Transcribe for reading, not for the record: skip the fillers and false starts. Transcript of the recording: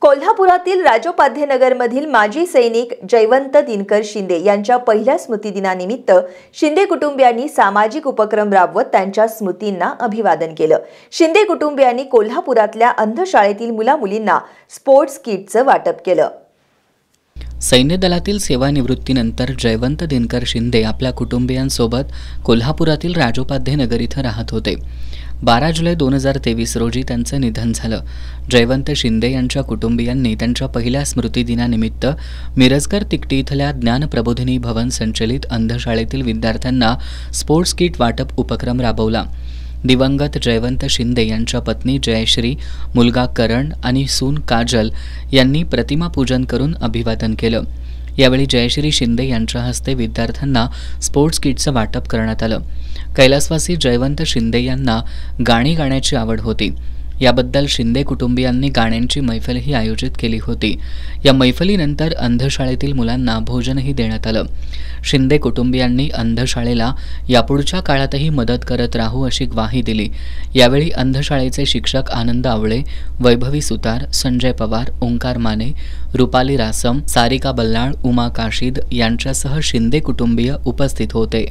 कोल्हापुरातील राजोपाध्यनगरमधील माजी सैनिक जयवंत दिनकर शिंदे यांच्या पहिल्या स्मृतिदिनानिमित्त शिंदे कुटुंबियांनी सामाजिक उपक्रम राबवत त्यांच्या स्मृतींना अभिवादन केलं। शिंदे कुटुंबियांनी कोल्हापुरातल्या अंधशाळेतील मुलामुलींना स्पोर्ट्स किटचं वाटप केलं। सैन्य दलातील सेवानिवृत्तीनंतर जयवंत दिनकर शिंदे आपल्या कुटुंबियांसोबत कोल्हापुरातील राजोपाध्यनगर इथं राहत होते। 12 जुलै 2023 रोजी त्यांचं निधन झालं। जयवंत शिंदे यांच्या कुटुंबियांनी त्यांच्या पहिल्या स्मृतिदिनानिमित्त मिरजकर तिकटी इथल्या ज्ञान प्रबोधिनी भवन संचलित अंधशाळेतील विद्यार्थ्यांना स्पोर्ट्स किट वाटप उपक्रम राबवला। दिवंगत जयवंत शिंदे यांच्या पत्नी जयश्री, मुलगा करण आणि सून काजल यांनी प्रतिमा पूजन करून अभिवादन केलं। यावेळी जयश्री शिंदे यांच्या हस्ते विद्यार्थ्यांना स्पोर्ट्स किटचं वाटप करण्यात आलं। कैलासवासी जयवंत शिंदे यांना गाणी गाण्याची आवड होती। याबद्दल शिंदे कुटुंबियांनी गाण्यांची मैफलही आयोजित केली होती। या मैफलीनंतर अंधशाळेतील मुलांना भोजनही देण्यात आलं। शिंदे कुटुंबियांनी अंधशाळेला यापुढच्या काळातही मदत करत राहू अशी ग्वाही दिली। यावेळी अंधशाळेचे शिक्षक आनंद आवळे, वैभवी सुतार, संजय पवार, ओंकार माने, रुपाली रासम, सारिका बल्लाळ, उमा काशीद यांच्यासह शिंदे कुटुंबीय उपस्थित होते।